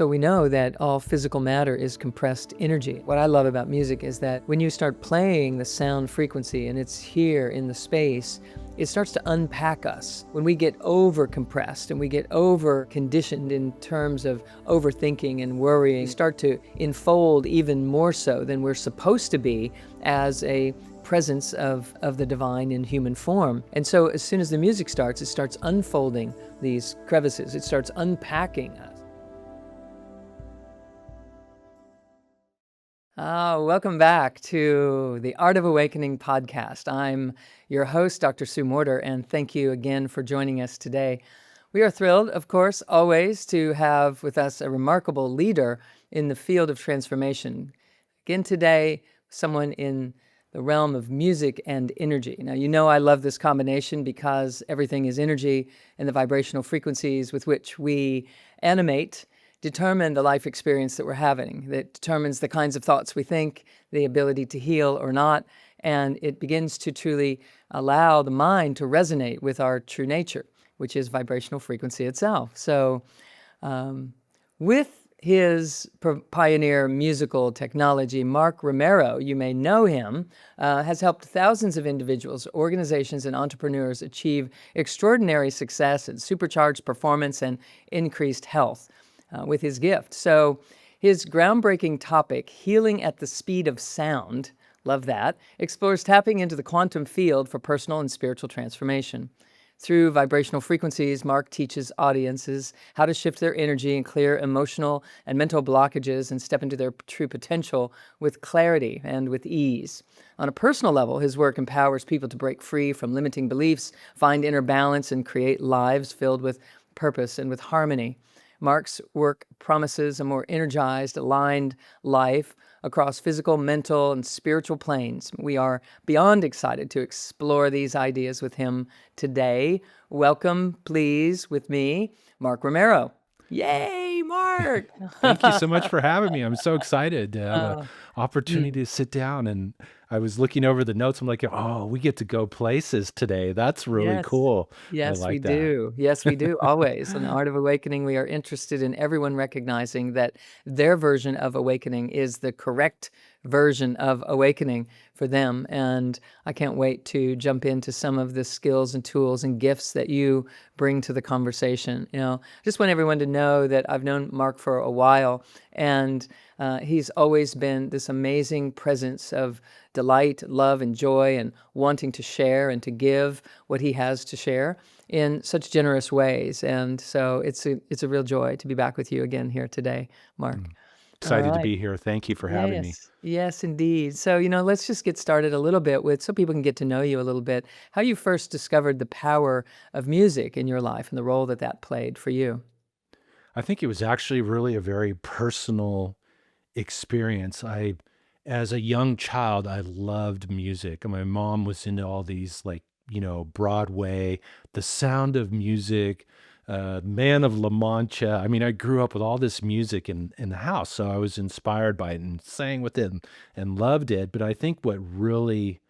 So we know that all physical matter is compressed energy. What I love about music is that when you start playing the sound frequency and it's here in the space, it starts to unpack us. When we get over compressed and we get over conditioned in terms of overthinking and worrying, we start to enfold even more so than we're supposed to be as a presence of the divine in human form. And so as soon as the music starts, it starts unfolding these crevices. It starts unpacking us. Welcome back to the Art of Awakening podcast. I'm your host, Dr. Sue Morter, and thank you again for joining us today. We are thrilled, of course, always to have with us a remarkable leader in the field of transformation. Again today, someone in the realm of music and energy. Now, you know I love this combination because everything is energy, and the vibrational frequencies with which we animate determine the life experience that we're having. That determines the kinds of thoughts we think, the ability to heal or not, and it begins to truly allow the mind to resonate with our true nature, which is vibrational frequency itself. So with his pioneer musical technology, Mark Romero, you may know him, has helped thousands of individuals, organizations, and entrepreneurs achieve extraordinary success and supercharged performance and increased health with his gift. So his groundbreaking topic, Healing at the Speed of Sound, love that, explores tapping into the quantum field for personal and spiritual transformation. Through vibrational frequencies, Mark teaches audiences how to shift their energy and clear emotional and mental blockages and step into their true potential with clarity and with ease. On a personal level, his work empowers people to break free from limiting beliefs, find inner balance, and create lives filled with purpose and with harmony. Mark's work promises a more energized, aligned life across physical, mental, and spiritual planes. We are beyond excited to explore these ideas with him today. Welcome, please, with me, Mark Romero. Yay, Mark! Thank you so much for having me. I'm so excited to have an opportunity to sit down. And I was looking over the notes. I'm like, oh, we get to go places today. That's really Yes. cool. I Yes, we like that. do. Yes, we do. Always. In the Art of Awakening, we are interested in everyone recognizing that their version of awakening is the correct version of awakening for them. And I can't wait to jump into some of the skills and tools and gifts that you bring to the conversation. Just want everyone to know that I've known Mark for a while, and he's always been this amazing presence of delight, love, and joy, and wanting to share and to give what he has to share in such generous ways. And so it's a real joy to be back with you again here today, Mark. All Excited to right. be here. Thank you for having me. Yes, indeed. So, let's just get started a little bit with, so people can get to know you a little bit, how you first discovered the power of music in your life and the role that that played for you. I think it was actually really a very personal experience. As a young child, I loved music. And my mom was into all these, like, Broadway, The Sound of Music, Man of La Mancha. I mean, I grew up with all this music in the house, so I was inspired by it and sang with it and loved it. But I think what really,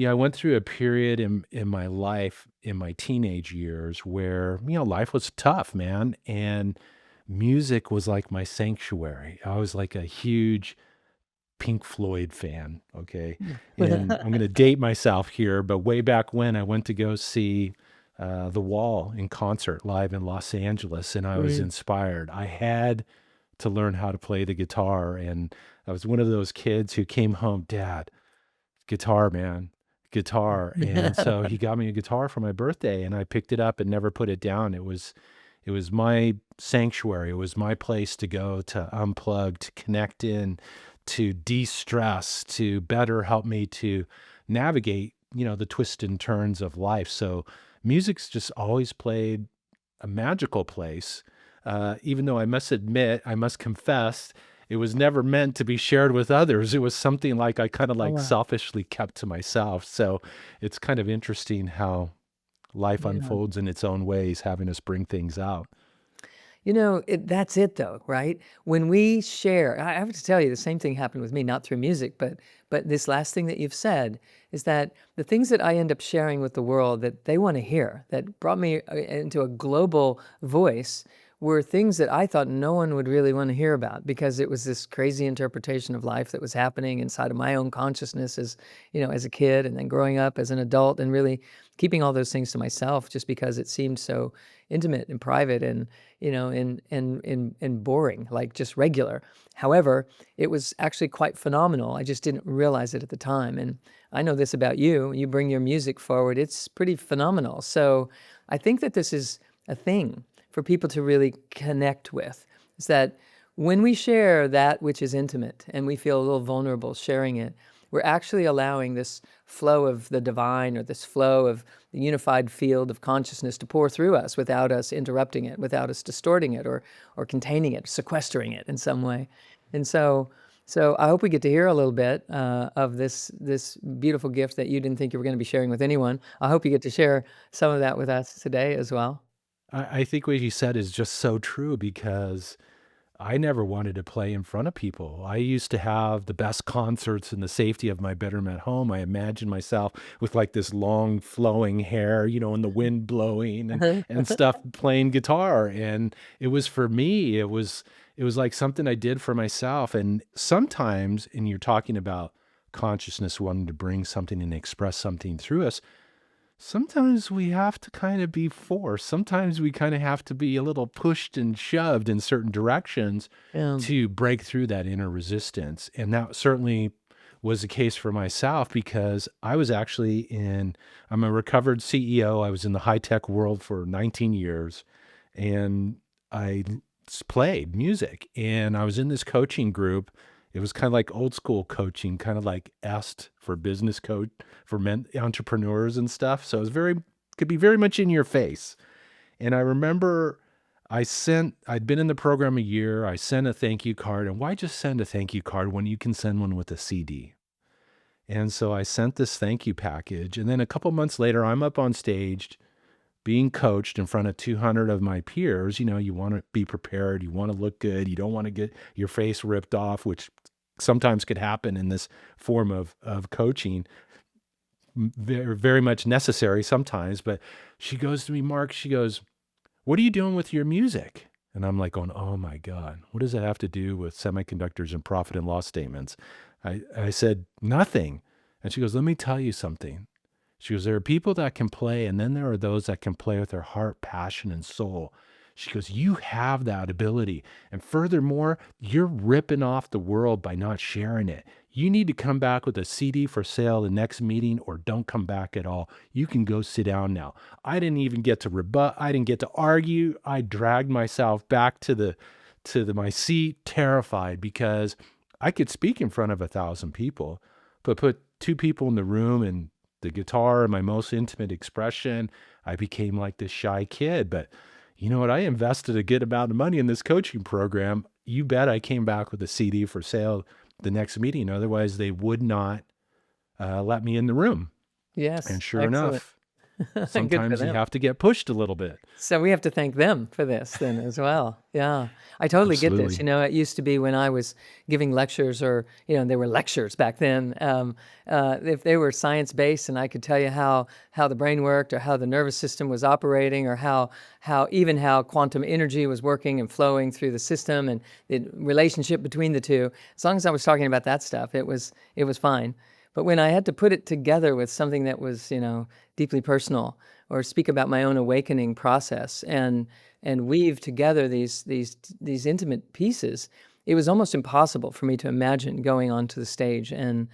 I went through a period in my life, in my teenage years, where, life was tough, man. And music was like my sanctuary. I was like a huge Pink Floyd fan, okay? And I'm going to date myself here, but way back when I went to go see The Wall in concert live in Los Angeles, and I was Mm. inspired. I had to learn how to play the guitar, and I was one of those kids who came home, Dad, guitar, man, guitar. And so he got me a guitar for my birthday, and I picked it up and never put it down. It was my sanctuary. It was my place to go to unplug, to connect in, to de-stress, to better help me to navigate, the twists and turns of life. So music's just always played a magical place. Even though I must confess, it was never meant to be shared with others. It was something like I kind of Oh, like wow. selfishly kept to myself. So it's kind of interesting how life Yeah. unfolds in its own ways, having us bring things out. That's it though, right? When we share, I have to tell you, the same thing happened with me, not through music, but this last thing that you've said is that the things that I end up sharing with the world that they want to hear, that brought me into a global voice, were things that I thought no one would really want to hear about, because it was this crazy interpretation of life that was happening inside of my own consciousness as, as a kid, and then growing up as an adult, and really keeping all those things to myself just because it seemed so intimate and private and, and boring, like just regular. However, it was actually quite phenomenal. I just didn't realize it at the time. And I know this about you. You bring your music forward. It's pretty phenomenal. So I think that this is a thing for people to really connect with, is that when we share that which is intimate and we feel a little vulnerable sharing it, we're actually allowing this flow of the divine, or this flow of the unified field of consciousness, to pour through us without us interrupting it, without us distorting it, or containing it, sequestering it in some way. And so I hope we get to hear a little bit of this beautiful gift that you didn't think you were going to be sharing with anyone. I hope you get to share some of that with us today as well. I think what you said is just so true, because I never wanted to play in front of people. I used to have the best concerts in the safety of my bedroom at home. I imagined myself with like this long flowing hair, and the wind blowing and stuff, playing guitar. And it was, for me, it was like something I did for myself. And sometimes, and you're talking about consciousness wanting to bring something and express something through us, sometimes we have to kind of be forced. Sometimes we kind of have to be a little pushed and shoved in certain directions Yeah. to break through that inner resistance. And that certainly was the case for myself, because I'm a recovered CEO. I was in the high tech world for 19 years, and played music, and I was in this coaching group. It was kind of like old school coaching, kind of like EST for business coach for entrepreneurs and stuff. So it was could be very much in your face. And I remember I'd been in the program a year. I sent a thank you card. And why just send a thank you card when you can send one with a CD? And so I sent this thank you package. And then a couple months later, I'm up on stage being coached in front of 200 of my peers. You want to be prepared. You want to look good. You don't want to get your face ripped off, which sometimes could happen in this form of coaching. Very, very much necessary sometimes. But she goes to me, Mark, she goes, "What are you doing with your music?" And I'm like going, "Oh my God, what does that have to do with semiconductors and profit and loss statements?" I said, "Nothing." And she goes, "Let me tell you something." She goes, "There are people that can play, and then there are those that can play with their heart, passion, and soul." She goes, "You have that ability. And furthermore, you're ripping off the world by not sharing it. You need to come back with a CD for sale the next meeting, or don't come back at all. You can go sit down now." I didn't even get to rebut. I didn't get to argue. I dragged myself back to my seat, terrified, because I could speak in front of 1,000 people, but put two people in the room and the guitar and my most intimate expression, I became like this shy kid. But you know what? I invested a good amount of money in this coaching program. You bet I came back with a CD for sale the next meeting. Otherwise, they would not let me in the room. Yes, And sure excellent. enough, Good for sometimes you them. have to get pushed a little bit. So we have to thank them for this then as well. Yeah, I totally get this. Absolutely. It used to be when I was giving lectures, or there were lectures back then. If they were science based, and I could tell you how the brain worked, or how the nervous system was operating, or how quantum energy was working and flowing through the system, and the relationship between the two. As long as I was talking about that stuff, it was fine. But when I had to put it together with something that was, deeply personal, or speak about my own awakening process, and weave together these intimate pieces, it was almost impossible for me to imagine going onto the stage and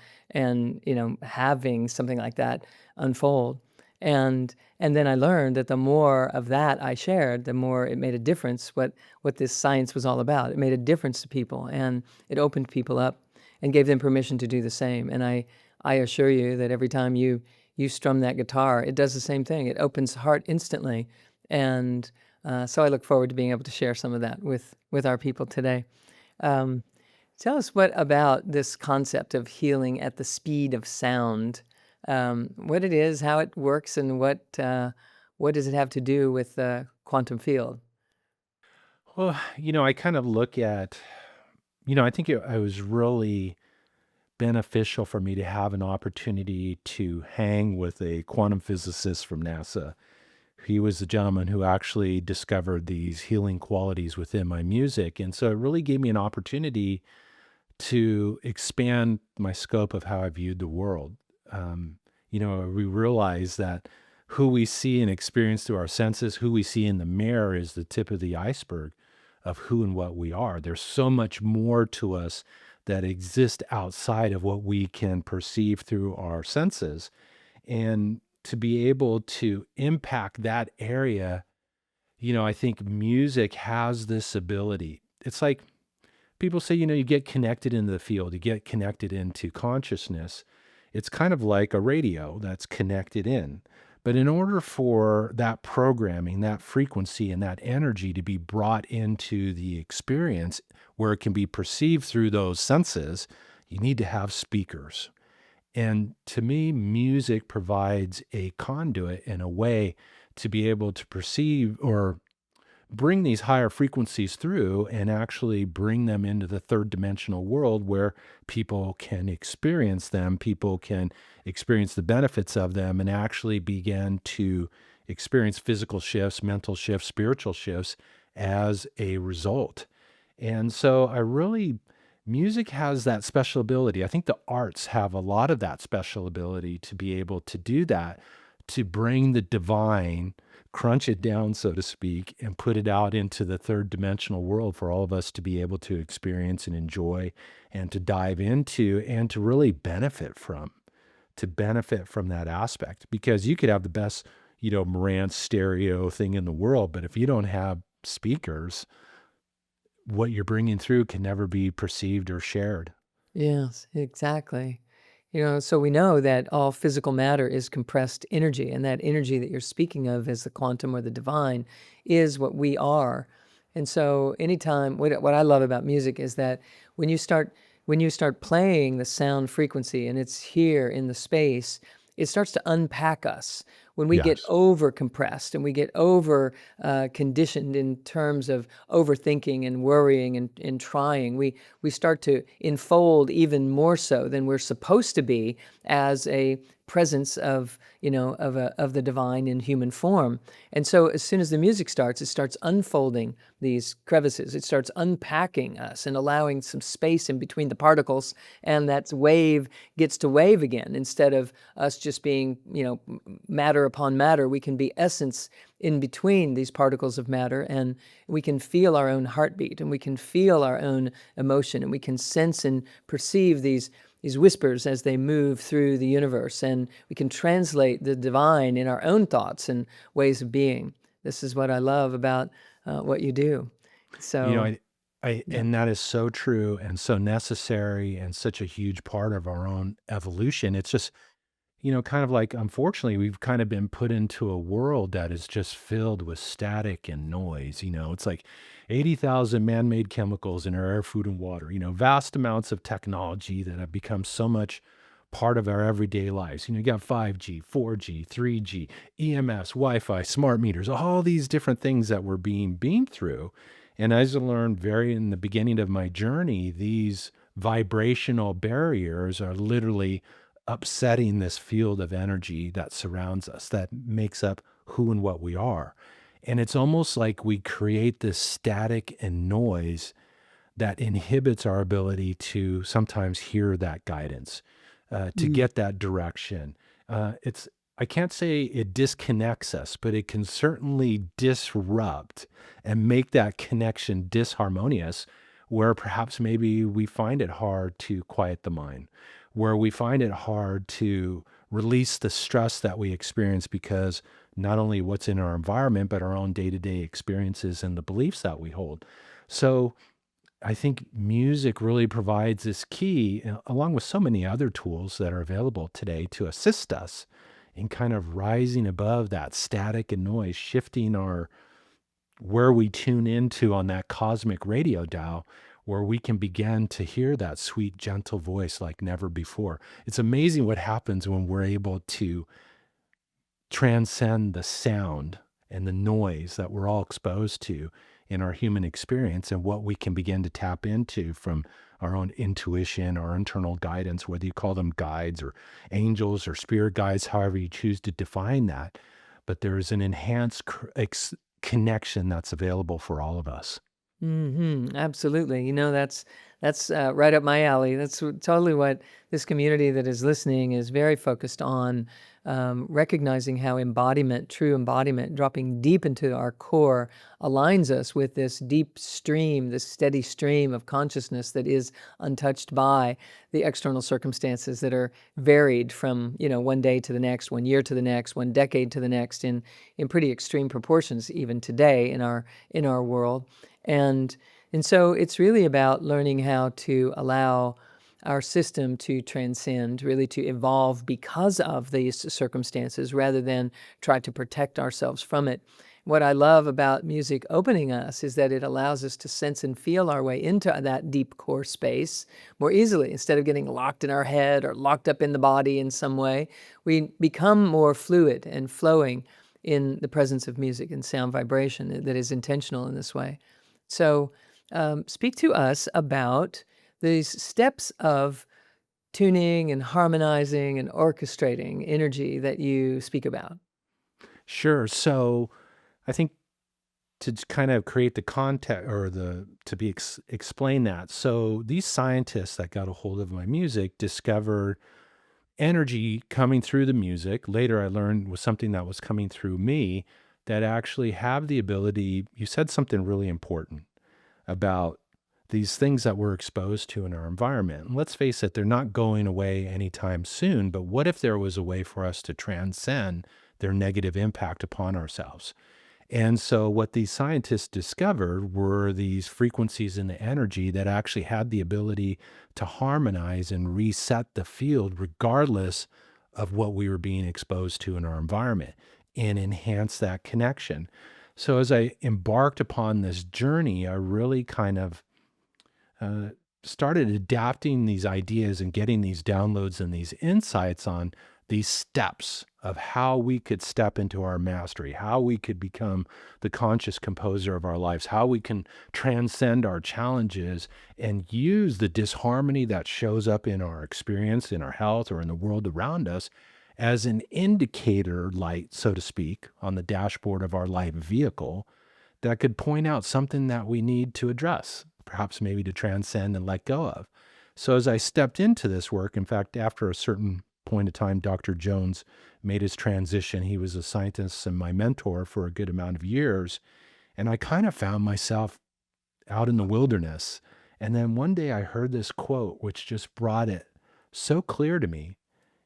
having something like that unfold. And then I learned that the more of that I shared, the more it made a difference what this science was all about. It made a difference to people, and it opened people up and gave them permission to do the same. And I assure you that every time you strum that guitar, it does the same thing. It opens the heart instantly. And so I look forward to being able to share some of that with our people today. Um, Tell us, what about this concept of healing at the speed of sound? What it is, how it works, and what does it have to do with the quantum field? Well, I kind of look at, I think I was really beneficial for me to have an opportunity to hang with a quantum physicist from NASA He was the gentleman who actually discovered these healing qualities within my music. And so it really gave me an opportunity to expand my scope of how I viewed the world. Um, we realize that who we see and experience through our senses, who we see in the mirror, is the tip of the iceberg of who and what we are. There's so much more to us that exists outside of what we can perceive through our senses. And to be able to impact that area, I think music has this ability. It's like people say, you get connected into the field, you get connected into consciousness. It's kind of like a radio that's connected in. But in order for that programming, that frequency, and that energy to be brought into the experience where it can be perceived through those senses, you need to have speakers. And to me, music provides a conduit and a way to be able to perceive or bring these higher frequencies through and actually bring them into the third dimensional world where people can experience them, people can experience the benefits of them, and actually begin to experience physical shifts, mental shifts, spiritual shifts as a result. And so music has that special ability. I think the arts have a lot of that special ability to be able to do that, to bring the divine, crunch it down, so to speak, and put it out into the third dimensional world for all of us to be able to experience and enjoy and to dive into and to really benefit from that aspect. Because you could have the best, Marantz stereo thing in the world, but if you don't have speakers, what you're bringing through can never be perceived or shared. Yes, exactly. So we know that all physical matter is compressed energy, and that energy that you're speaking of as the quantum or the divine is what we are. And so anytime, what I love about music is that when you start playing the sound frequency and it's here in the space, it starts to unpack us. When we get Yes. over compressed and we get over conditioned in terms of overthinking and worrying and trying, we start to enfold even more so than we're supposed to be as a presence of of the divine in human form. And so as soon as the music starts, it starts unfolding these crevices. It starts unpacking us and allowing some space in between the particles, and that wave gets to wave again. Instead of us just being matter upon matter, we can be essence in between these particles of matter, and we can feel our own heartbeat, and we can feel our own emotion, and we can sense and perceive these whispers as they move through the universe, and we can translate the divine in our own thoughts and ways of being. This is what I love about what you do. You know, So, yeah. and that is so true and so necessary and such a huge part of our own evolution. It's just, kind of like, unfortunately, we've kind of been put into a world that is just filled with static and noise. It's like 80,000 man made chemicals in our air, food, and water, vast amounts of technology that have become so much part of our everyday lives. You got 5G, 4G, 3G, EMS, Wi Fi, smart meters, all these different things that we're being beamed through. And as I learned very in the beginning of my journey, these vibrational barriers are literally upsetting this field of energy that surrounds us, that makes up who and what we are. And it's almost like we create this static and noise that inhibits our ability to sometimes hear that guidance, to Mm. get that direction. I can't say it disconnects us, but it can certainly disrupt and make that connection disharmonious, where perhaps maybe we find it hard to quiet the mind, where we find it hard to release the stress that we experience because not only what's in our environment, but our own day to day experiences and the beliefs that we hold. So, I think music really provides this key, along with so many other tools that are available today, to assist us in kind of rising above that static and noise, shifting our where we tune into on that cosmic radio dial, where we can begin to hear that sweet, gentle voice like never before. It's amazing what happens when we're able to transcend the sound and the noise that we're all exposed to in our human experience, and what we can begin to tap into from our own intuition, our internal guidance, whether you call them guides or angels or spirit guides, however you choose to define that. but there is an enhanced connection that's available for all of us. Absolutely. That's right up my alley. That's totally what this community that is listening is very focused on, recognizing how embodiment, true embodiment, dropping deep into our core, aligns us with this deep stream, this steady stream of consciousness that is untouched by the external circumstances that are varied from one day to the next, one year to the next, one decade to the next, in pretty extreme proportions even today in our world. And and so it's really about learning how to allow our system to transcend, really to evolve because of these circumstances rather than try to protect ourselves from it. What I love about music opening us is that it allows us to sense and feel our way into that deep core space more easily. Instead of getting locked in our head or locked up in the body in some way, we become more fluid and flowing in the presence of music and sound vibration that is intentional in this way. So, speak to us about these steps of tuning and harmonizing and orchestrating energy that you speak about. Sure. So I think to kind of create the context or the to be explain that. So these scientists that got a hold of my music discovered energy coming through the music. Later, I learned was something that was coming through me that actually have the ability. You said something really important about these things that we're exposed to in our environment. And let's face it, they're not going away anytime soon. But what if there was a way for us to transcend their negative impact upon ourselves? And so, what these scientists discovered were these frequencies in the energy that actually had the ability to harmonize and reset the field, regardless of what we were being exposed to in our environment, and enhance that connection. So, as I embarked upon this journey, I really kind of uh, started adapting these ideas and getting these downloads and these insights on these steps of how we could step into our mastery, how we could become the conscious composer of our lives, how we can transcend our challenges and use the disharmony that shows up in our experience, in our health, or in the world around us as an indicator light, so to speak, on the dashboard of our life vehicle that could point out something that we need to address, perhaps maybe to transcend and let go of. So as I stepped into this work, in fact, after a certain point of time, Dr. Jones made his transition. He was a scientist and my mentor for a good amount of years. And I kind of found myself out in the wilderness. And then one day I heard this quote, which just brought it so clear to me.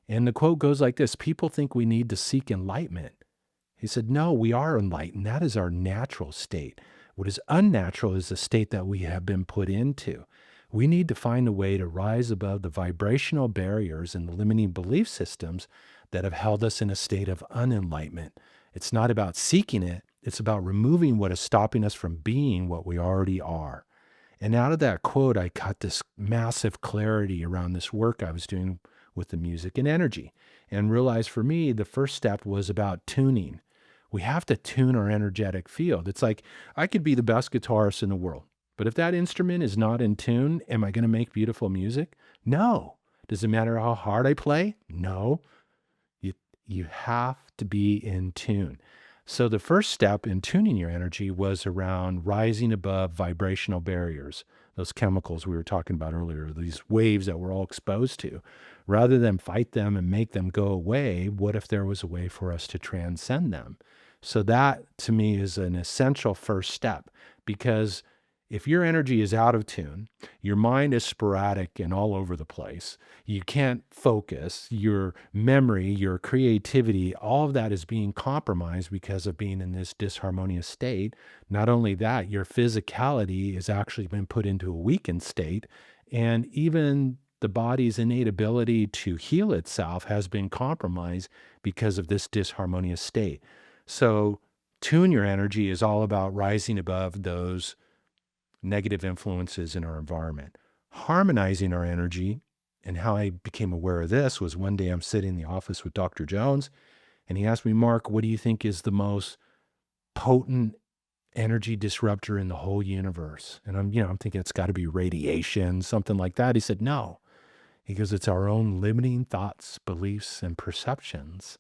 And the quote goes like this: people think we need to seek enlightenment. He said, no, we are enlightened. That is our natural state. What is unnatural is the state that we have been put into. We need to find a way to rise above the vibrational barriers and the limiting belief systems that have held us in a state of unenlightenment. It's not about seeking it. It's about removing what is stopping us from being what we already are. And out of that quote, I got this massive clarity around this work I was doing with the music and energy, and realized for me, the first step was about tuning. We have to tune our energetic field. It's like I could be the best guitarist in the world, but if that instrument is not in tune, am I going to make beautiful music? No. Does it matter how hard I play? No. You have to be in tune. So the first step in tuning your energy was around rising above vibrational barriers, those chemicals we were talking about earlier, these waves that we're all exposed to. Rather than fight them and make them go away, what if there was a way for us to transcend them? So that to me is an essential first step, because if your energy is out of tune, your mind is sporadic and all over the place, you can't focus, your memory, your creativity, all of that is being compromised because of being in this disharmonious state. Not only that, your physicality has actually been put into a weakened state, and even the body's innate ability to heal itself has been compromised because of this disharmonious state. So, tune your energy is all about rising above those negative influences in our environment. Harmonizing our energy, and how I became aware of this was one day I'm sitting in the office with Dr. Jones, and he asked me, Mark, what do you think is the most potent energy disruptor in the whole universe? And I'm thinking it's got to be radiation, something like that. He said, no. He goes, it's our own limiting thoughts, beliefs, and perceptions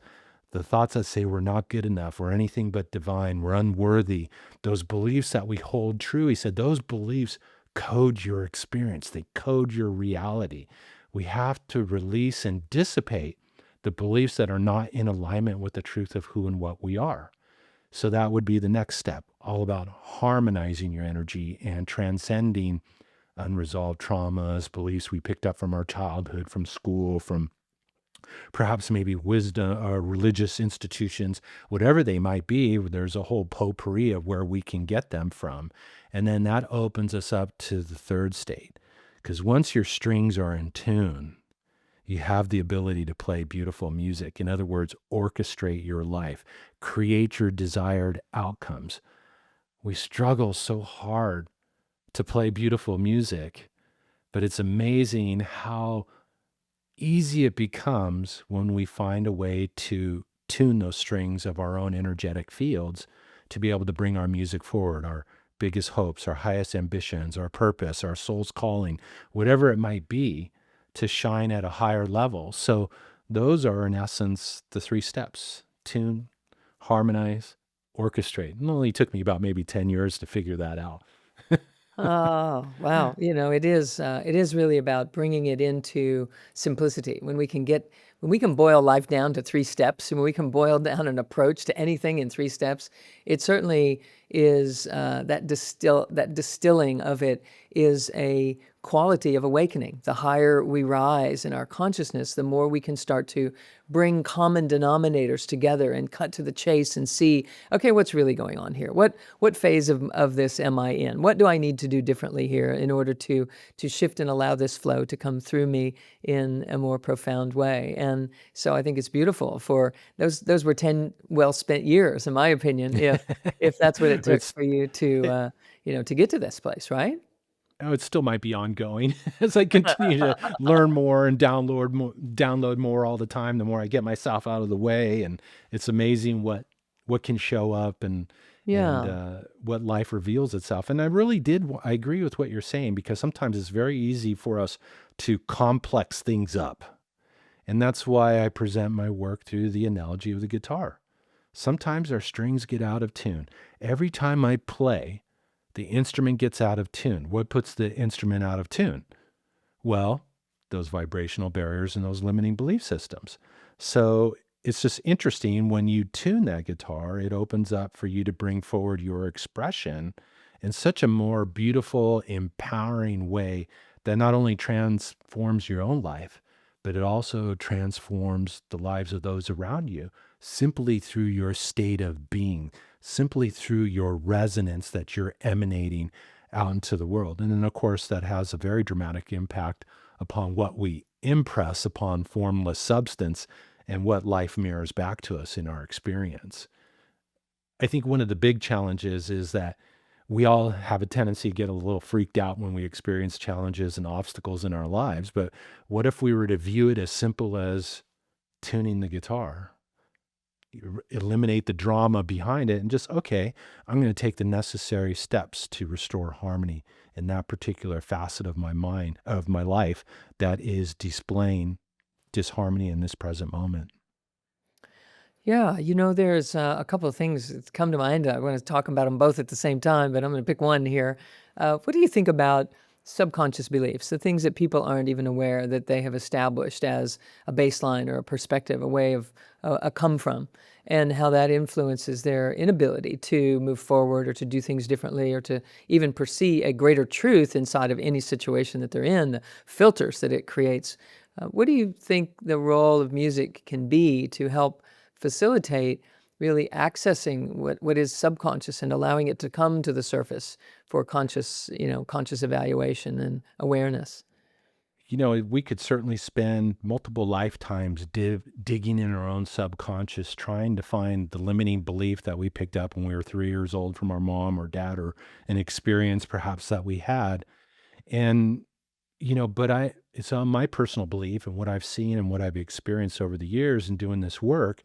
the thoughts that say we're not good enough, we're anything but divine, we're unworthy, those beliefs that we hold true. He said those beliefs code your experience, they code your reality. We have to release and dissipate the beliefs that are not in alignment with the truth of who and what we are. So that would be the next step, all about harmonizing your energy and transcending unresolved traumas, beliefs we picked up from our childhood, from school, from perhaps maybe wisdom or religious institutions, whatever they might be. There's a whole potpourri of where we can get them from. And then that opens us up to the third state. Because once your strings are in tune, you have the ability to play beautiful music. In other words, orchestrate your life, create your desired outcomes. We struggle so hard to play beautiful music, but it's amazing how easy it becomes when we find a way to tune those strings of our own energetic fields to be able to bring our music forward, our biggest hopes, our highest ambitions, our purpose, our soul's calling, whatever it might be, to shine at a higher level. So those are in essence the three steps: tune, harmonize, orchestrate. It only took me about maybe 10 years to figure that out. Oh, wow. It is really about bringing it into simplicity. When we can boil life down to three steps, and when we can boil down an approach to anything in three steps, it certainly is that distilling of it is a quality of awakening. The higher we rise in our consciousness, the more we can start to bring common denominators together and cut to the chase and see, okay, what's really going on here? What phase of this am I in? What do I need to do differently here in order to shift and allow this flow to come through me in a more profound way? And so I think it's beautiful. For those were 10 well spent years, in my opinion, if that's what it took It's for you to get to this place, right? Oh, it still might be ongoing as I continue to learn more and download more all the time. The more I get myself out of the way, and it's amazing what can show up and Yeah. what life reveals itself. And I agree with what you're saying, because sometimes it's very easy for us to complex things up, and that's why I present my work through the analogy of the guitar. Sometimes our strings get out of tune. Every time I play, the instrument gets out of tune. What puts the instrument out of tune? Well, those vibrational barriers and those limiting belief systems. So it's just interesting when you tune that guitar, it opens up for you to bring forward your expression in such a more beautiful, empowering way that not only transforms your own life, but it also transforms the lives of those around you simply through your state of being, simply through your resonance that you're emanating out into the world. And then, of course, that has a very dramatic impact upon what we impress upon formless substance and what life mirrors back to us in our experience. I think one of the big challenges is that we all have a tendency to get a little freaked out when we experience challenges and obstacles in our lives. But what if we were to view it as simple as tuning the guitar? Eliminate the drama behind it and just, okay, I'm going to take the necessary steps to restore harmony in that particular facet of my mind, of my life, that is displaying disharmony in this present moment. Yeah, there's a couple of things that come to mind. I want to talk about them both at the same time, but I'm going to pick one here. What do you think about subconscious beliefs, the things that people aren't even aware that they have established as a baseline or a perspective, a way of a come from, and how that influences their inability to move forward or to do things differently or to even perceive a greater truth inside of any situation that they're in, the filters that it creates. What do you think the role of music can be to help facilitate really accessing what is subconscious and allowing it to come to the surface for conscious evaluation and awareness? We could certainly spend multiple lifetimes digging in our own subconscious, trying to find the limiting belief that we picked up when we were 3 years old from our mom or dad, or an experience perhaps that we had. And, it's on my personal belief and what I've seen and what I've experienced over the years in doing this work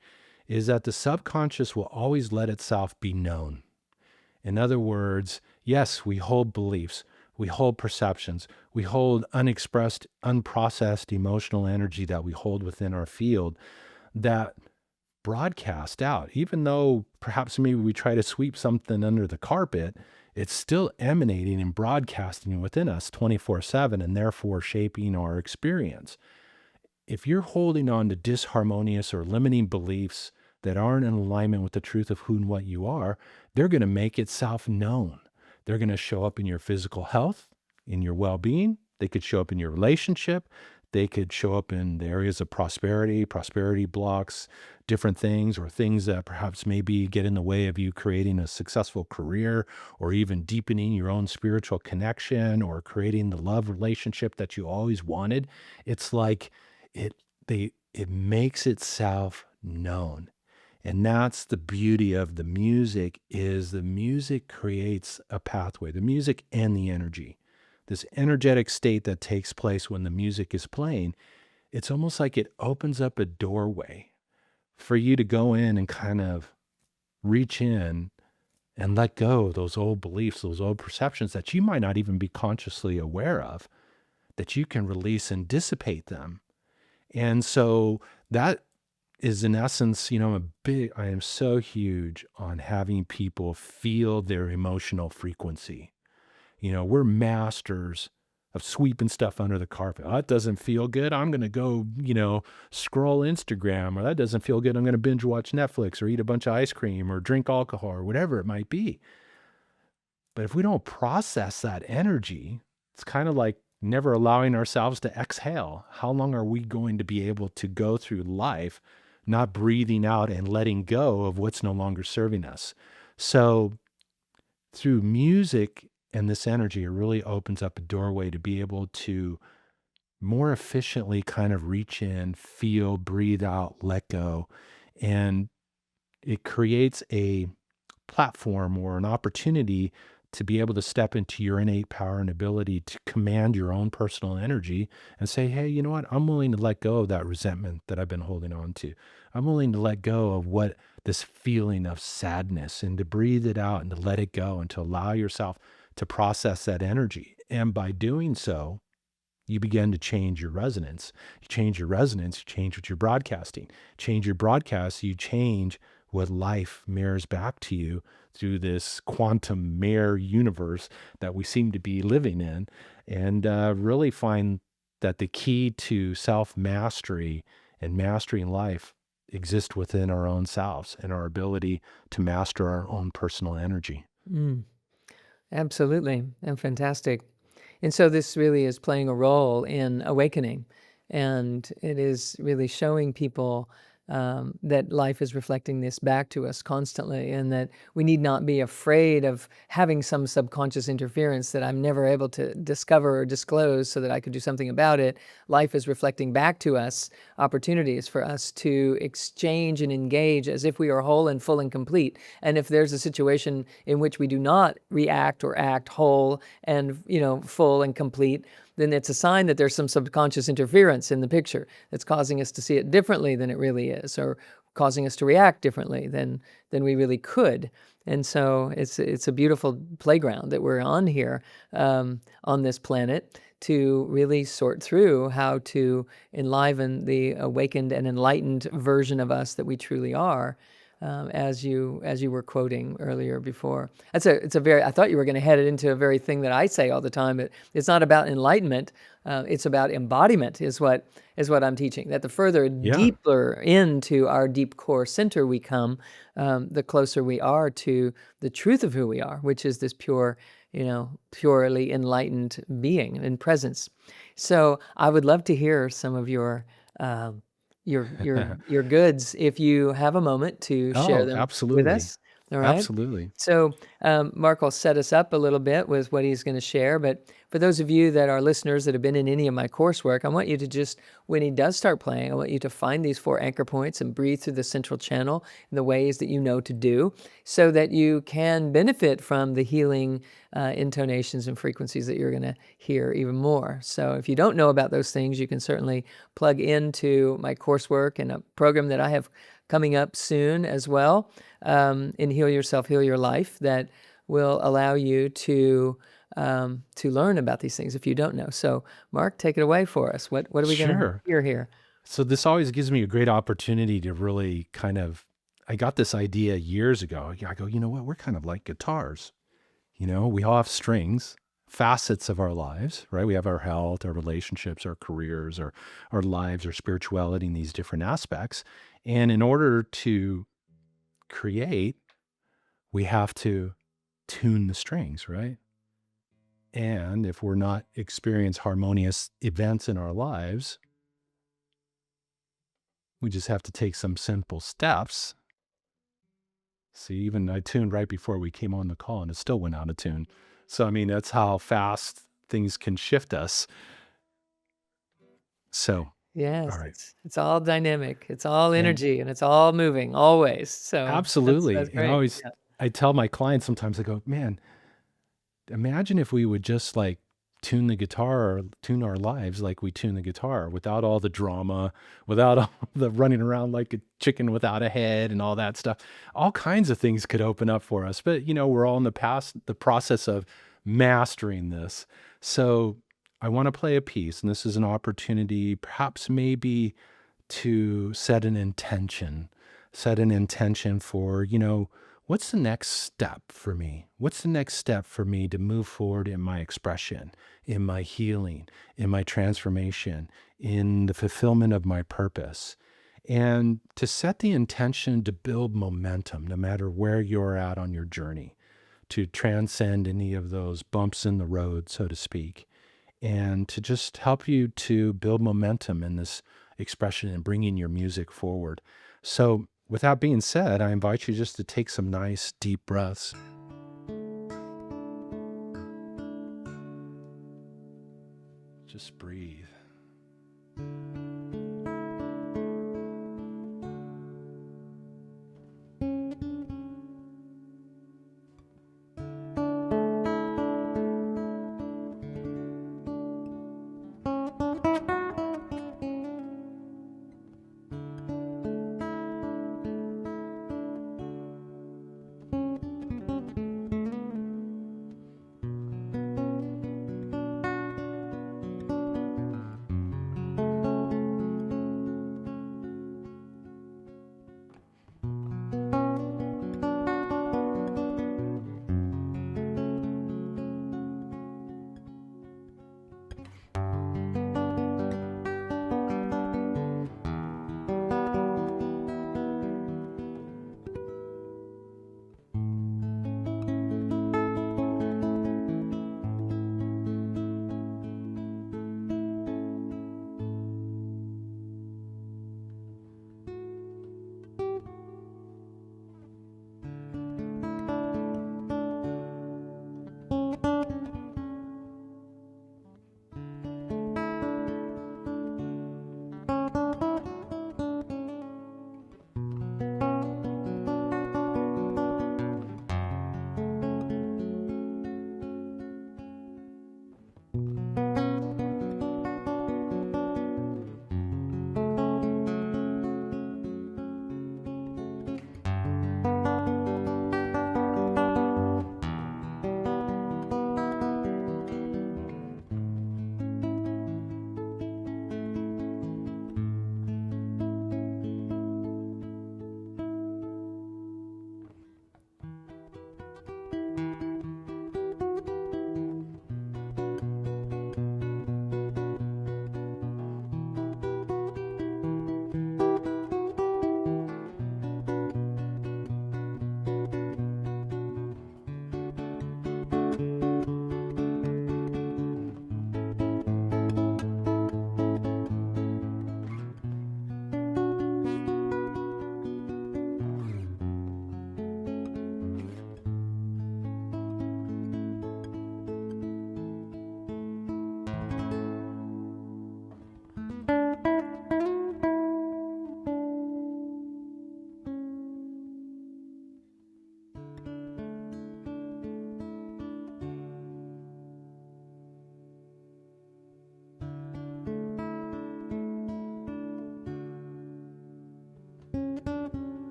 is that the subconscious will always let itself be known. In other words, yes, we hold beliefs, we hold perceptions, we hold unexpressed, unprocessed emotional energy that we hold within our field that broadcast out. Even though perhaps maybe we try to sweep something under the carpet, it's still emanating and broadcasting within us 24/7 and therefore shaping our experience. If you're holding on to disharmonious or limiting beliefs that aren't in alignment with the truth of who and what you are, they're going to make itself known. They're going to show up in your physical health, in your well-being. They could show up in your relationship. They could show up in the areas of prosperity blocks, different things, or things that perhaps maybe get in the way of you creating a successful career, or even deepening your own spiritual connection, or creating the love relationship that you always wanted. It's like it it makes itself known. And that's the beauty of the music, is the music creates a pathway, the music and the energy. This energetic state that takes place when the music is playing, it's almost like it opens up a doorway for you to go in and kind of reach in and let go of those old beliefs, those old perceptions that you might not even be consciously aware of, that you can release and dissipate them. And so that is in essence, I am so huge on having people feel their emotional frequency. We're masters of sweeping stuff under the carpet. Oh, that doesn't feel good. I'm going to go, scroll Instagram, or that doesn't feel good. I'm going to binge watch Netflix or eat a bunch of ice cream or drink alcohol or whatever it might be. But if we don't process that energy, it's kind of like never allowing ourselves to exhale. How long are we going to be able to go through life not breathing out and letting go of what's no longer serving us? So through music and this energy, it really opens up a doorway to be able to more efficiently kind of reach in, feel, breathe out, let go. And it creates a platform or an opportunity to be able to step into your innate power and ability to command your own personal energy and say, hey, you know what? I'm willing to let go of that resentment that I've been holding on to. I'm willing to let go of what this feeling of sadness, and to breathe it out and to let it go and to allow yourself to process that energy. And by doing so, you begin to change your resonance. You change your resonance, you change what you're broadcasting. Change your broadcast, you change what life mirrors back to you through this quantum mirror universe that we seem to be living in. And really find that the key to self-mastery and mastering life exist within our own selves and our ability to master our own personal energy. Mm, absolutely. And fantastic. And so this really is playing a role in awakening. And it is really showing people that life is reflecting this back to us constantly, and that we need not be afraid of having some subconscious interference that I'm never able to discover or disclose so that I could do something about it. Life is reflecting back to us opportunities for us to exchange and engage as if we are whole and full and complete. And if there's a situation in which we do not react or act whole and, full and complete, then it's a sign that there's some subconscious interference in the picture that's causing us to see it differently than it really is, or causing us to react differently than we really could. And so it's a beautiful playground that we're on here, on this planet, to really sort through how to enliven the awakened and enlightened version of us that we truly are. As you were quoting earlier before, I thought you were going to head it into a very thing that I say all the time, but it's not about enlightenment. It's about embodiment is what I'm teaching, that the further Yeah. deeper into our deep core center we come, the closer we are to the truth of who we are, which is this pure, purely enlightened being and presence. So I would love to hear some of your goods if you have a moment to share Oh, them with absolutely. us. All right. Absolutely. So Mark will set us up a little bit with what he's going to share. But for those of you that are listeners that have been in any of my coursework, I want you to just, when he does start playing, I want you to find these 4 anchor points and breathe through the central channel in the ways that you know to do, so that you can benefit from the healing intonations and frequencies that you're going to hear even more. So if you don't know about those things, you can certainly plug into my coursework and a program that I have coming up soon as well, in Heal Yourself, Heal Your Life, that will allow you to learn about these things if you don't know. So, Mark, take it away for us. What are we going to Sure. hear here? So this always gives me a great opportunity to really kind of, I got this idea years ago. I go, you know what? We're kind of like guitars. We all have strings, facets of our lives, right? We have our health, our relationships, our careers, our lives, our spirituality, and these different aspects. And in order to create, we have to tune the strings, right? And if we're not experience harmonious events in our lives, we just have to take some simple steps. See, even I tuned right before we came on the call and it still went out of tune. So, I mean, that's how fast things can shift us. So, all Yes, right. it's all dynamic. It's all And energy, and it's all moving always. So that's absolutely. And great. Yeah. I tell my clients sometimes, I go, man, imagine if we would just like tune the guitar or tune our lives like we tune the guitar without all the drama, without all the running around like a chicken without a head and all that stuff. All kinds of things could open up for us. But we're all in the process of mastering this. So I want to play a piece, and this is an opportunity, perhaps maybe to set an intention for, what's the next step for me? What's the next step for me to move forward in my expression, in my healing, in my transformation, in the fulfillment of my purpose? And to set the intention to build momentum, no matter where you're at on your journey, to transcend any of those bumps in the road, so to speak, and to just help you to build momentum in this expression and bringing your music forward. So, with that being said, I invite you just to take some nice deep breaths. Just breathe.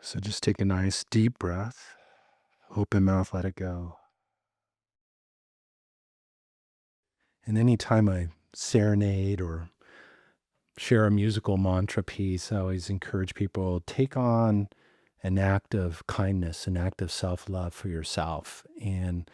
So just take a nice deep breath, open mouth, let it go. And anytime I serenade or share a musical mantra piece, I always encourage people take on an act of kindness, an act of self-love for yourself, and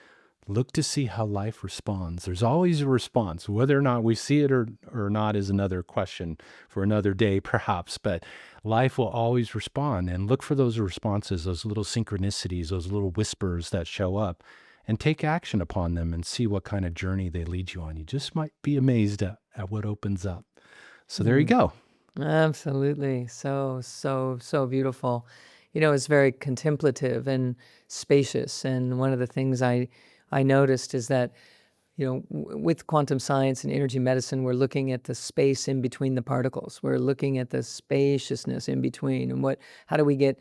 look to see how life responds. There's always a response. Whether or not we see it or not is another question for another day, perhaps, but life will always respond. And look for those responses, those little synchronicities, those little whispers that show up, and take action upon them and see what kind of journey they lead you on. You just might be amazed at what opens up. So there you Mm, go. absolutely. So, so, so beautiful. It's very contemplative and spacious. And one of the things I noticed is that with quantum science and energy medicine, we're looking at the space in between the particles. We're looking at the spaciousness in between, and how do we get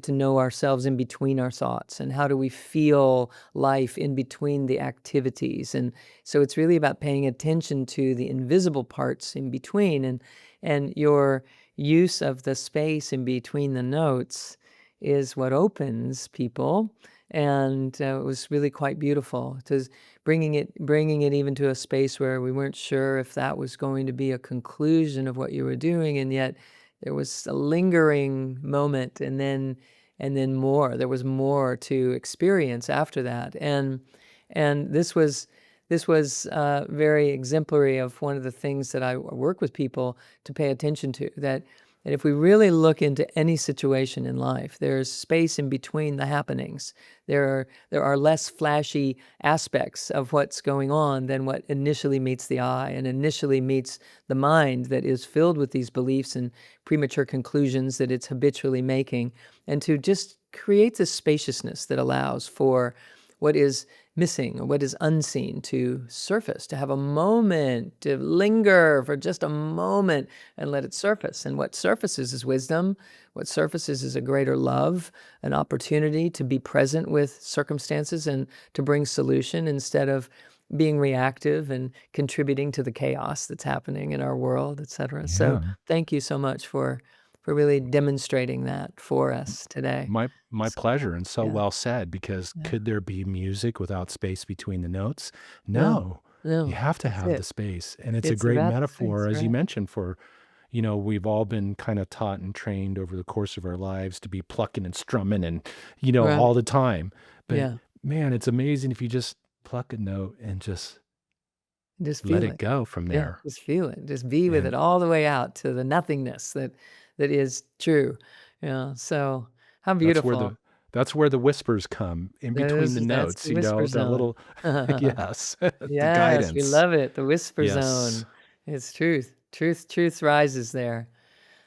to know ourselves in between our thoughts, and how do we feel life in between the activities? And so it's really about paying attention to the invisible parts in between, and your use of the space in between the notes is what opens people. And it was really quite beautiful. It was bringing it even to a space where we weren't sure if that was going to be a conclusion of what you were doing, and yet there was a lingering moment, and then more. There was more to experience after that, and this was very exemplary of one of the things that I work with people to pay attention to. That if we really look into any situation in life, there's space in between the happenings. There are less flashy aspects of what's going on than what initially meets the eye and initially meets the mind that is filled with these beliefs and premature conclusions that it's habitually making, and to just create this spaciousness that allows for what is missing or what is unseen to surface, to have a moment, to linger for just a moment and let it surface. And what surfaces is wisdom. What surfaces is a greater love, an opportunity to be present with circumstances and to bring solution instead of being reactive and contributing to the chaos that's happening in our world, etc. So Yeah. thank you so much for really demonstrating that for us today. My So, pleasure, and so yeah, well said, because yeah. could there be music without space between the notes? No, No. You no, have to that's have it. the space, and it's a It's great about the metaphor, space, as you right? mentioned, for, we've all been kind of taught and trained over the course of our lives to be plucking and strumming and, Right. all the time. But Yeah. man, it's amazing if you just pluck a note and just Just let feel it it. go from Yeah, there. just feel it. Just be with And it all the way out to the nothingness that is true. So how that's where beautiful. the that's where the whispers come in between the That's notes, the whisper that zone. little yes, the Yes, we guidance. love it. The whisper Yes. zone. It's truth. Truth rises there.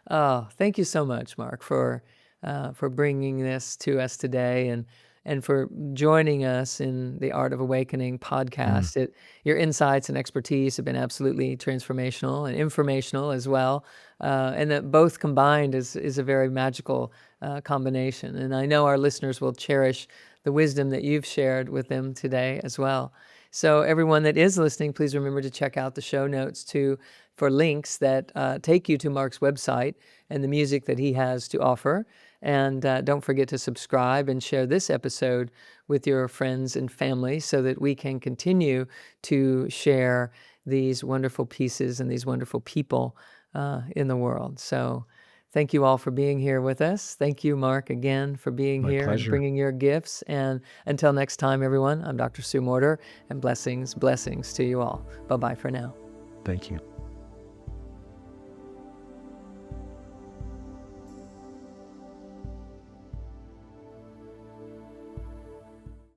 Oh, thank you so much, Mark, for bringing this to us today, and for joining us in the Art of Awakening Mm. podcast. Your insights and expertise have been absolutely transformational and informational as well, and that both combined is a very magical combination. And I know our listeners will cherish the wisdom that you've shared with them today as well. So everyone that is listening, please remember to check out the show notes for links that take you to Mark's website and the music that he has to offer. And don't forget to subscribe and share this episode with your friends and family so that we can continue to share these wonderful pieces and these wonderful people in the world. So thank you all for being here with us. Thank you, Mark, again for being My here and pleasure. bringing your gifts. And until next time, everyone, I'm Dr. Sue Morter, and blessings, blessings to you all. Bye-bye for now. Thank you.